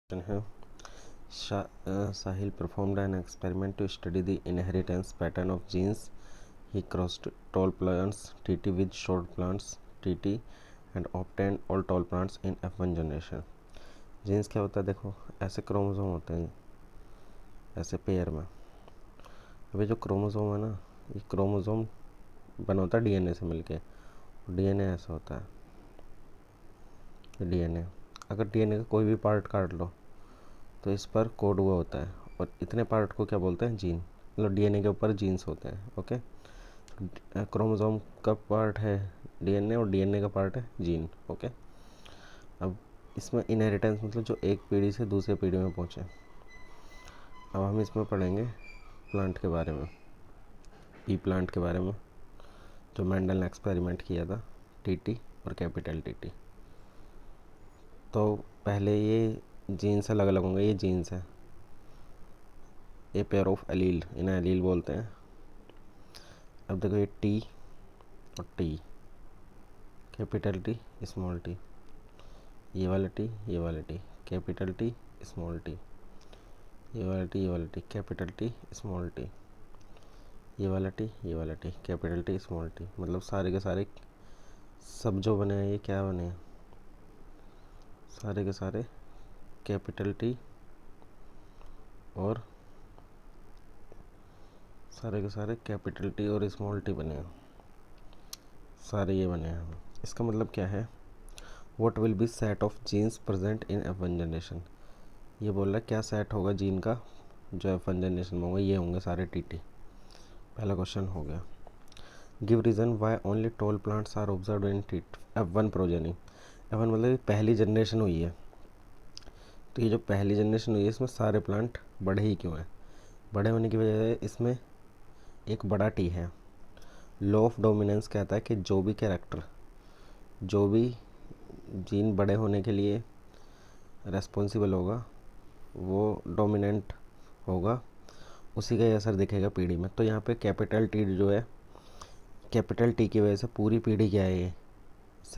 है Sahil performed an experiment to study the inheritance pattern of genes. He crossed tall plants TT with short plants TT and obtained all tall plants in F1 generation. Genes क्या होता है? देखो, ऐसे chromosome होते हैं, ऐसे pair में। अभी जो क्रोमोसोम है ना, ये क्रोमोसोम बना होता है डीएनए से मिलके। डीएनए ऐसा होता है, डीएनए। अगर डीएनए का कोई भी पार्ट काट लो तो इस पर कोड हुआ होता है, और इतने पार्ट को क्या बोलते हैं? जीन। मतलब डीएनए के ऊपर जीन्स होते हैं। ओके, क्रोमोसोम का पार्ट है डीएनए और डीएनए का पार्ट है जीन। ओके, अब इसमें इनहेरिटेंस मतलब जो एक पीढ़ी से दूसरे पीढ़ी में पहुँचे। अब हम इसमें पढ़ेंगे प्लांट के बारे में, पी प्लांट के बारे में, जो मेंडल ने एक्सपेरिमेंट किया था, टीटी और कैपिटल टीटी। तो पहले ये जीन्स अलग अलग होंगे। ये जीन्स है, ये पेयर ऑफ एलील, इन्हें एलील बोलते हैं। अब देखो, ये टी और T, capital T small T, ये वाला टी, ये वाला T, capital T small T, ये वाला टी, ये वाला T, capital T small T, ये वाला टी, ये वाला T, capital T small T. मतलब सारे के सारे सब जो बने हैं, ये क्या बने हैं? सारे के सारे कैपिटल टी और सारे के सारे कैपिटल टी और स्मॉल टी बने हैं। सारे ये बने हैं। इसका मतलब क्या है? What will be set of genes present in F1 generation. ये बोल रहा है क्या सेट होगा जीन का जो F1 जनरेशन में होगा। ये होंगे सारे टीटी। पहला क्वेश्चन हो गया। Give reason why only tall plants are observe in F1 progeny. F1 मतलब ये पहली जनरेशन हुई है, तो ये जो पहली जनरेशन हुई है इसमें सारे प्लांट बड़े ही क्यों हैं? बड़े होने की वजह से इसमें एक बड़ा टी है। लॉ ऑफ डोमिनेंस कहता है कि जो भी कैरेक्टर, जो भी जीन बड़े होने के लिए रेस्पॉन्सिबल होगा वो डोमिनेंट होगा, उसी का ही असर दिखेगा पीढ़ी में। तो यहाँ पे कैपिटल टी जो है, कैपिटल टी की वजह से पूरी पीढ़ी क्या है? ये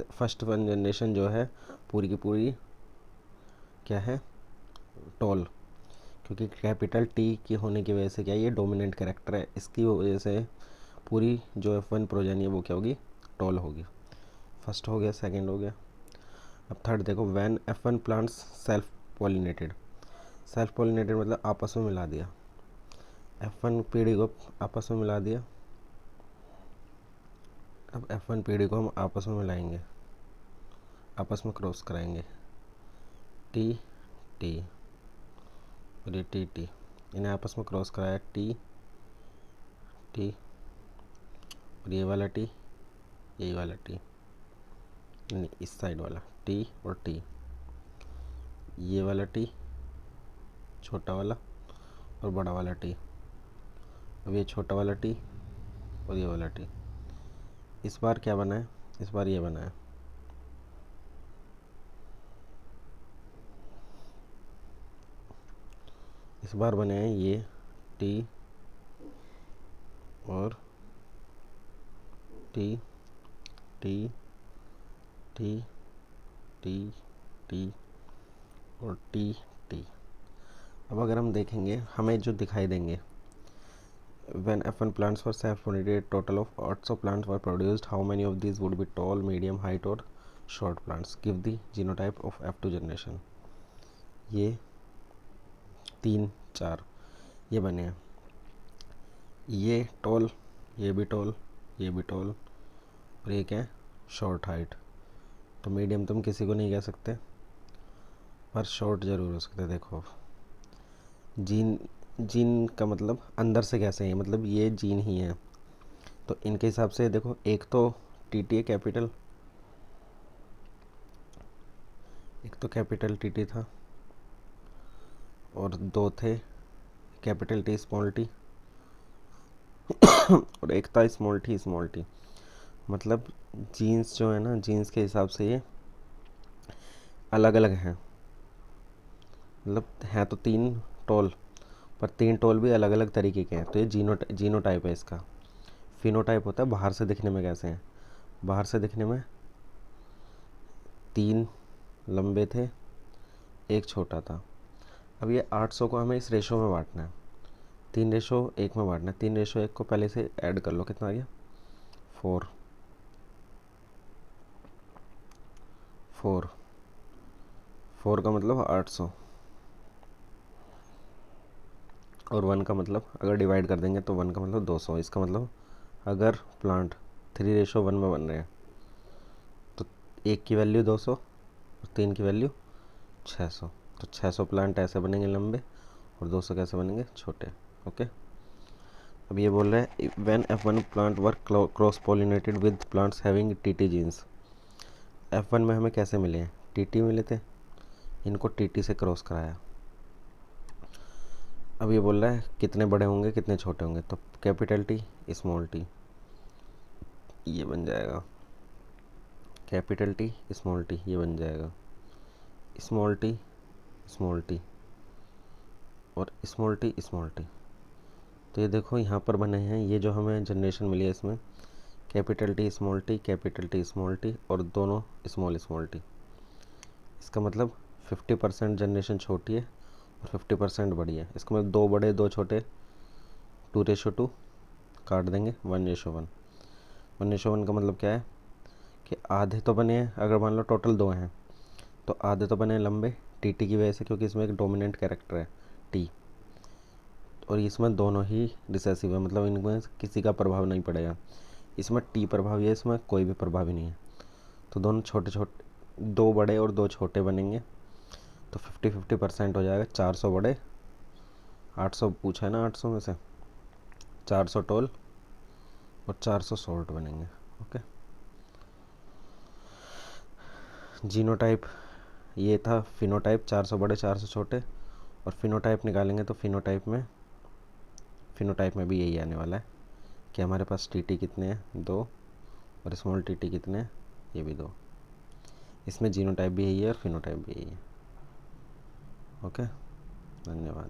फर्स्ट वन जनरेशन जो है पूरी की पूरी क्या है? टॉल। क्योंकि कैपिटल टी की होने की वजह से क्या है? ये डोमिनेंट कैरेक्टर है, इसकी वजह से पूरी जो F1 प्रोजेनी है वो क्या होगी? टॉल होगी। फर्स्ट हो गया, सेकंड हो गया। अब थर्ड देखो, when F1 plants self pollinated. Self pollinated मतलब आपस में मिला दिया। F1 पीढ़ी को आपस में मिला दिया। अब F1 पीढ़ी को हम आपस में मिलाएंगे, आपस में क्रॉस कराएंगे। टी टी और ये टी टी, इन्हें आपस में क्रॉस कराया। टी टी और ये वाला टी, यही वाला टी, नहीं इस साइड वाला टी और टी, ये वाला टी, छोटा वाला और बड़ा वाला टी। अब ये छोटा वाला टी और ये वाला टी। इस बार क्या बना है? इस बार ये बना है। इस बार बने हैं ये टी और T T T T T और टी टी। अब अगर हम देखेंगे हमें जो दिखाई देंगे, when F1 plants were self-pollinated, total of 800 plants were produced. How many of these would be tall, medium, height or short plants? Give the genotype of F2 generation. ये 3 4 ये बने हैं। ये टॉल, ये भी टॉल, ये भी टॉल, और ये क्या है? Short height. तो मीडियम तुम किसी को नहीं कह सकते, पर शॉर्ट ज़रूर हो सकते। देखो, जीन जीन का मतलब अंदर से कैसे है? मतलब ये जीन ही है, तो इनके हिसाब से देखो, एक तो टी है कैपिटल, एक तो कैपिटल टी था और दो थे कैपिटल टी स्मॉल टी और एक था स्मॉल टी। मतलब जीन्स जो है ना, जीन्स के हिसाब से ये अलग अलग हैं। मतलब हैं तो 3 टोल, पर 3 टोल भी अलग अलग तरीके के हैं। तो ये जीनोटाइप है इसका। फिनोटाइप होता है बाहर से दिखने में कैसे हैं। बाहर से दिखने में 3 लंबे थे, एक छोटा था। अब ये 800 को हमें इस रेशो में बांटना है, 3:1 में बांटना है। 3:1 को पहले से ऐड कर लो, कितना आ गया 4। 4 का मतलब 800 और 1 का मतलब अगर डिवाइड कर देंगे तो 1 का मतलब 200। इसका मतलब अगर प्लांट 3:1 में बन रहे हैं तो 1 की वैल्यू 200 और 3 की वैल्यू 600। तो 600 प्लांट ऐसे बनेंगे लंबे और 200 कैसे बनेंगे छोटे। ओके, अब ये बोल रहा है when F1 plant work cross pollinated with plants having TT genes. F1 में हमें कैसे मिले हैं, टीटी मिले थे, इनको टीटी से क्रॉस कराया। अब ये बोल रहा है कितने बड़े होंगे कितने छोटे होंगे, तो कैपिटल टी स्मॉल टी ये बन जाएगा, कैपिटल टी स्मॉल टी ये बन जाएगा, स्मॉल टी और स्मॉल टी। तो ये देखो यहाँ पर बने हैं, ये जो हमें जनरेशन मिली है इसमें कैपिटल टी स्मॉल टी और दोनों स्मॉल टी। इसका मतलब 50% जनरेशन छोटी है और 50% बड़ी है। इसका मतलब 2 बड़े 2 छोटे, 2:2 काट देंगे 1:1। 1:1 का मतलब क्या है कि आधे तो बने हैं, अगर मान लो टोटल 2 हैं तो आधे तो बने लंबे टी की वजह से, क्योंकि इसमें एक डोमिनेंट कैरेक्टर है टी, और इसमें दोनों ही रिसेसिव है, मतलब इनमें किसी का प्रभाव नहीं पड़ेगा। इसमें टी प्रभावी है, इसमें कोई भी प्रभावी नहीं है। तो दोनों छोटे छोटे, 2 बड़े और 2 छोटे बनेंगे तो 50-50% हो जाएगा। 400 बड़े, 800 पूछा है ना, 800 में से 400 टोल और 400 शॉर्ट बनेंगे। ओके, जीनोटाइप ये था, फिनोटाइप 400 बड़े 400 छोटे, और फिनोटाइप निकालेंगे तो फिनोटाइप में भी यही आने वाला है कि हमारे पास टीटी कितने हैं 2 और स्मॉल टीटी कितने हैं ये भी 2। इसमें जीनोटाइप भी यही है और फिनोटाइप भी यही है। ओके, धन्यवाद।